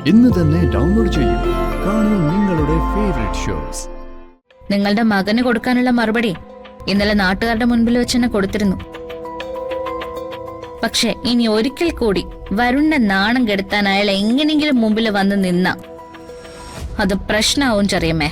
ഇന്ന് തന്നെ ഡൗൺലോഡ് ചെയ്യൂ. കാണൂ നിങ്ങളുടെ ഫേവറേറ്റ് ഷോസ്. നിങ്ങളുടെ മകന് കൊടുക്കാനുള്ള മറുപടി ഇന്നലെ നാട്ടുകാരുടെ മുൻപിൽ വെച്ച് തന്നെ കൊടുത്തിരുന്നു. പക്ഷെ ഇനി ഒരിക്കൽ കൂടി വരുണിന്റെ നാണം കെടുത്താൻ അയാൾ എങ്ങനെയെങ്കിലും മുമ്പിൽ വന്ന് നിന്ന അത് പ്രശ്നമാവും ചെറിയമ്മേ.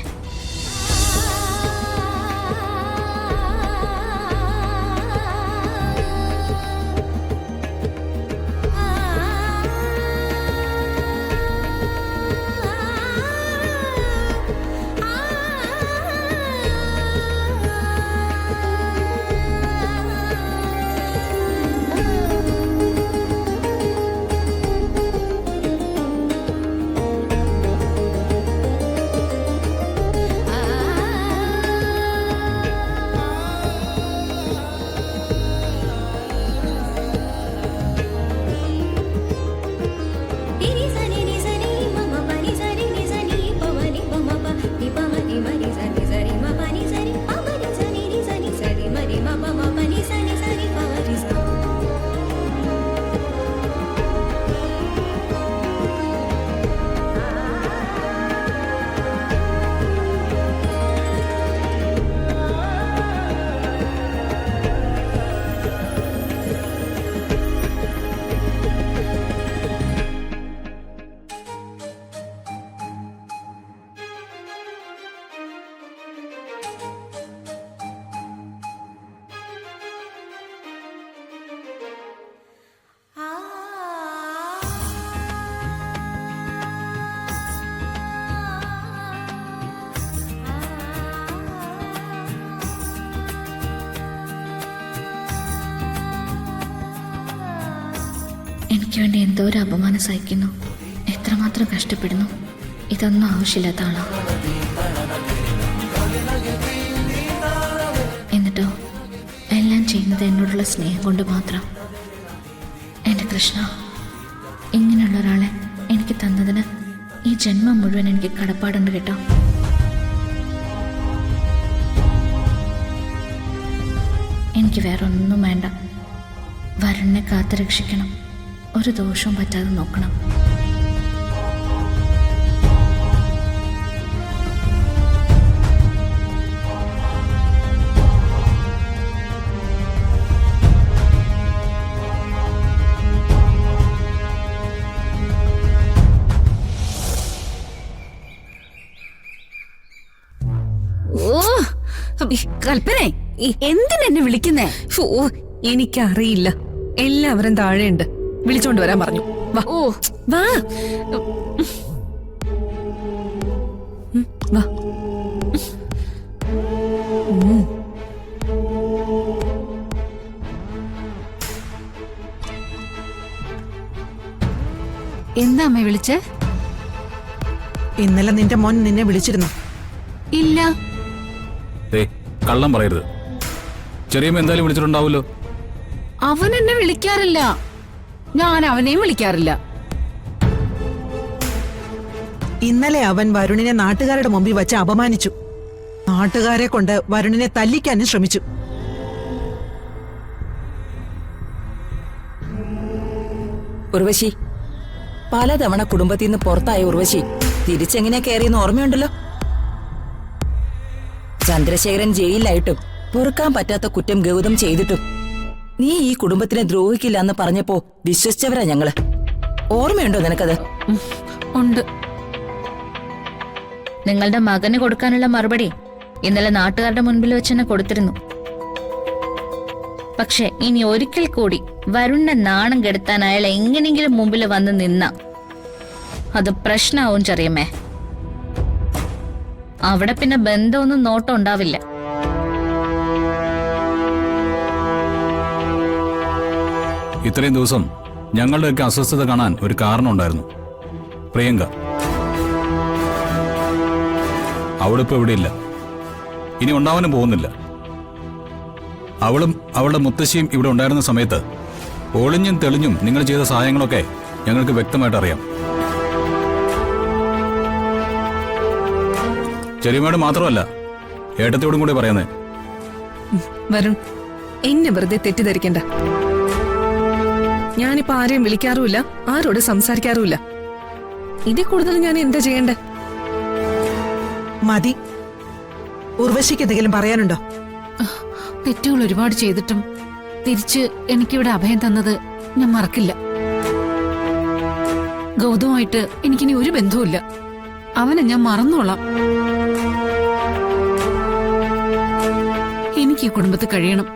എനിക്ക് വേണ്ടി എന്തോ ഒരു അപമാനം സഹിക്കുന്നു, എത്രമാത്രം കഷ്ടപ്പെടുന്നു. ഇതൊന്നും ആവശ്യമില്ലാത്ത ആളാ. എന്നിട്ടോ എല്ലാം ചെയ്യുന്നത് എന്നോടുള്ള സ്നേഹം കൊണ്ട് മാത്രം. എൻ്റെ കൃഷ്ണ, ഇങ്ങനെയുള്ള ഒരാളെ എനിക്ക് തന്നതിന് ഈ ജന്മം മുഴുവൻ എനിക്ക് കടപ്പാടുണ്ട് കേട്ടോ. എനിക്ക് വേറെ ഒന്നും വേണ്ട. വരുണിനെ കാത്തു രക്ഷിക്കണം, ഒരു ദോഷവും പറ്റാതെ നോക്കണം. കൽപ്പനെ, എന്തിനെന്നെ വിളിക്കുന്നേ? എനിക്കറിയില്ല. എല്ലാവരും താഴെയുണ്ട്, വിളിച്ചോണ്ട് വരാൻ പറഞ്ഞു. വാ. ഓ വാ വാ. എന്താ അമ്മ വിളിച്ചേ? ഇന്നലെ നിന്റെ മോൻ നിന്നെ വിളിച്ചിരുന്നു? ഇല്ല. കള്ളം പറയരുത്. ചെറിയമ്മ എന്തായാലും വിളിച്ചിട്ടുണ്ടാവുമല്ലോ. അവൻ എന്നെ വിളിക്കാറില്ല, ഞാൻ അവനെയും വിളിക്കാറില്ല. ഇന്നലെ അവൻ വരുണിനെ നാട്ടുകാരുടെ മുമ്പിൽ വച്ച് അപമാനിച്ചു. നാട്ടുകാരെ കൊണ്ട് വരുണിനെ തല്ലിക്കാനും ശ്രമിച്ചു. ഉർവശി, പലതവണ കുടുംബത്തിൽ നിന്ന് പുറത്തായ ഉർവശി തിരിച്ചെങ്ങനെ കയറിയെന്ന് ഓർമ്മയുണ്ടല്ലോ. ചന്ദ്രശേഖരൻ ജയിലിലായിട്ടും പൊറുക്കാൻ പറ്റാത്ത കുറ്റം ഗൗതം ചെയ്തിട്ടും നീ ഈ കുടുംബത്തിനെ ദ്രോഹിക്കില്ല എന്ന് പറഞ്ഞപ്പോ വിശ്വസിച്ചവരാ ഞങ്ങള്. ഓർമ്മയുണ്ടോ നിനക്കത്? ഉണ്ട്. നിങ്ങളുടെ മകന് കൊടുക്കാനുള്ള മറുപടി ഇന്നലെ നാട്ടുകാരുടെ മുൻപിൽ വെച്ച് തന്നെ കൊടുത്തിരുന്നു. പക്ഷെ ഇനി ഒരിക്കൽ കൂടി വരുണിന്റെ നാണം കെടുത്താൻ അയാൾ എങ്ങനെയെങ്കിലും മുമ്പിൽ വന്ന് നിന്ന അത് പ്രശ്നമാവും ചെറിയമ്മേ. അവിടെ പിന്നെ ബന്ധമൊന്നും നോട്ടം ഉണ്ടാവില്ല. ഇത്രയും ദിവസം ഞങ്ങളുടെയൊക്കെ അസ്വസ്ഥത കാണാൻ ഒരു കാരണം ഉണ്ടായിരുന്നു. പ്രിയങ്ക. അവിടെ ഇപ്പൊ ഇവിടെ ഇല്ല, ഇനി ഉണ്ടാവാനും പോകുന്നില്ല. അവളും അവളുടെ മുത്തശ്ശിയും ഇവിടെ ഉണ്ടായിരുന്ന സമയത്ത് ഒളിഞ്ഞും തെളിഞ്ഞും നിങ്ങൾ ചെയ്ത സഹായങ്ങളൊക്കെ ഞങ്ങൾക്ക് വ്യക്തമായിട്ട് അറിയാം. ചെറിയമ്മയോട് മാത്രമല്ല, ഏട്ടത്തിയോടും കൂടി പറയുന്നേ. വരുൺ, എന്നെ വെറുതെ തെറ്റിദ്ധരിക്കണ്ട. ഞാനിപ്പോ ആരെയും വിളിക്കാറുമില്ല, ആരോട് സംസാരിക്കാറുമില്ല. ഇതിൽ കൂടുതൽ ഞാൻ എന്താ ചെയ്യണ്ടേ? മതി. ഉർവശിക്ക് എന്തെങ്കിലും പറയാനുണ്ടോ? തെറ്റുകൾ ഒരുപാട് ചെയ്തിട്ടും തിരിച്ച് എനിക്കിവിടെ അഭയം തന്നത് ഞാൻ മറക്കില്ല. ഗൗതമായിട്ട് എനിക്കിനി ഒരു ബന്ധവുമില്ല. അവനെ ഞാൻ മറന്നോളാം. എനിക്ക് ഈ കുടുംബത്തിൽ കഴിയണം.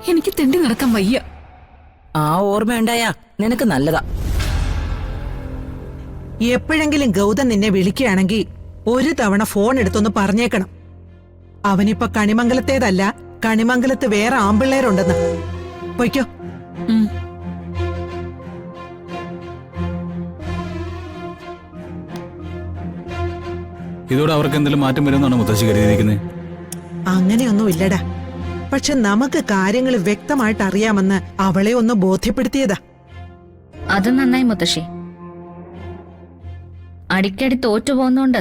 എനിക്ക് തെണ്ടി നടക്കാൻ വയ്യ. ആ ഓർമ്മയുണ്ടായാ നിനക്ക് നല്ലതാ. എപ്പോഴെങ്കിലും ഗൗതം നിന്നെ വിളിക്കുകയാണെങ്കിൽ ഒരു തവണ ഫോൺ എടുത്തൊന്ന് പറഞ്ഞേക്കണം. അവനിപ്പോ കണിമംഗലത്തേതല്ല, കണിമംഗലത്ത് വേറെ ആമ്പിള്ളേരുണ്ടെന്ന്. പൊയ്ക്കോ. ഉം. ഇതോടെ അവർക്ക് എന്തെങ്കിലും മാറ്റം വരുമെന്നാണ് മുത്തശ്ശി കരുതിയിരിക്കുന്നത്? അങ്ങനെയൊന്നും ഇല്ലടാ. പക്ഷെ നമുക്ക് കാര്യങ്ങൾ വ്യക്തമായിട്ട് അറിയാമെന്ന് അവളെ ഒന്ന് ബോധ്യപ്പെടുത്തിയതാ. അത് നന്നായി മുത്തശ്ശി. അടിക്കടി തോറ്റു പോകുന്നോണ്ട്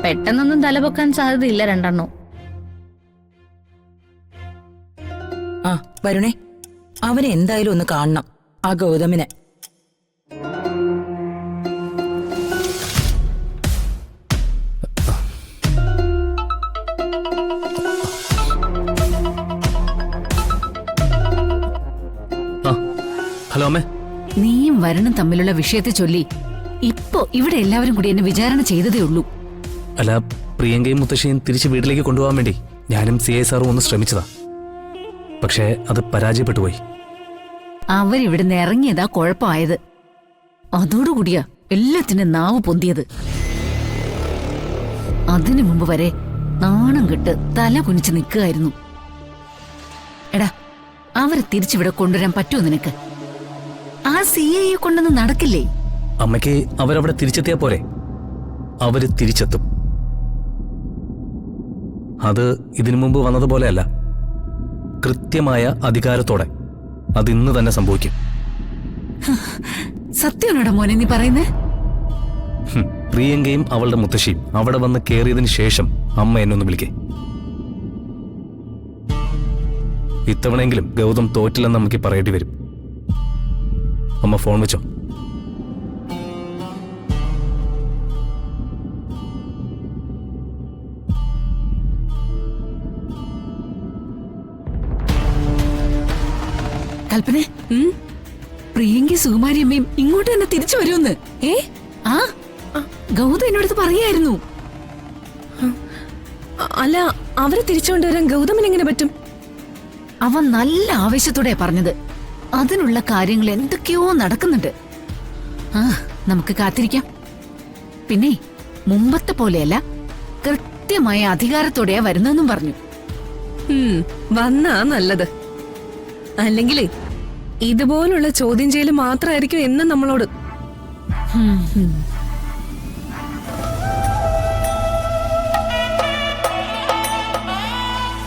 പെട്ടെന്നൊന്നും തലപൊക്കാൻ സാധ്യതയില്ല രണ്ടെണ്ണോ. ആ വരുണേ, അവനെ എന്തായാലും ഒന്ന് കാണണം, ആ ഗൗതമിനെ. ഹലോ അമ്മേ. നീയും വരണം തമ്മിലുള്ള വിഷയത്തെ ചൊല്ലി ഇപ്പോ ഇവിടെ എല്ലാവരും കൂടി എന്നെ വിചാരണ ചെയ്തതേ ഉള്ളൂ. അല്ല, പ്രിയങ്കയും മുത്തശ്ശിയും തിരിച്ച് വീട്ടിലേക്ക് കൊണ്ടുപോകാൻ വേണ്ടി ഞാനും CI സാറും ഒന്ന് ശ്രമിച്ചതാ. പക്ഷേ അത് പരാജയപ്പെട്ടു പോയി. അവരിവിടുന്ന് ഇറങ്ങിയതാ കുഴപ്പമായത്. അതോടുകൂടിയാ എല്ലാത്തിനും നാവ് പൊന്തിയത്. അതിനു മുമ്പ് വരെ നാണം കെട്ട് തല കുനിച്ച് നിൽക്കുകയായിരുന്നു. എടാ, അവരെ തിരിച്ചിവിടെ കൊണ്ടുവരാൻ പറ്റുമോ നിനക്ക്? ആ CI കൊണ്ടൊന്നും നടക്കില്ലേ? അമ്മയ്ക്ക് അവരവിടെ തിരിച്ചെത്തിയാ പോരെ? അവര് തിരിച്ചെത്തും. അത് ഇതിനു മുമ്പ് വന്നതുപോലെയല്ല, കൃത്യമായ അധികാരത്തോടെ. അതിന്ന് തന്നെ സംഭവിക്കും. സത്യമാണോടാ മോനെ നീ പറയുന്നേ? പ്രിയങ്കയും അവളുടെ മുത്തശ്ശിയും അവിടെ വന്ന് കയറിയതിനു ശേഷം അമ്മ എന്നെ ഒന്ന് വിളിക്കേ. ഇത്തവണയെങ്കിലും ഗൗതം തോറ്റില്ലെന്ന് നമുക്ക് പറയേണ്ടി വരും. അമ്മ ഫോൺ വെച്ചോ. കൽപ്പന, പ്രിയങ്കി സുകുമാരിയമ്മയും ഇങ്ങോട്ട് തന്നെ തിരിച്ചു വരുമെന്ന്. ആ ഗൗതം എന്നോടത്ത് പറയായിരുന്നു. അല്ല, അവരെ തിരിച്ചുകൊണ്ടുവരാൻ ഗൗതമിന് എങ്ങനെ പറ്റും? അവൻ നല്ല ആവേശത്തോടെ പറഞ്ഞത്. അതിനുള്ള കാര്യങ്ങൾ എന്തൊക്കെയോ നടക്കുന്നുണ്ട്. ആ, നമുക്ക് കാത്തിരിക്കാം. പിന്നെ മുമ്പത്തെ പോലെയല്ല, കൃത്യമായ അധികാരത്തോടെയാ വരുന്നതെന്നും പറഞ്ഞു. വന്നാ നല്ലത്. അല്ലെങ്കിലേ ഇതുപോലുള്ള ചോദ്യം ചെയ്യല് മാത്രമായിരിക്കും എന്നും നമ്മളോട്.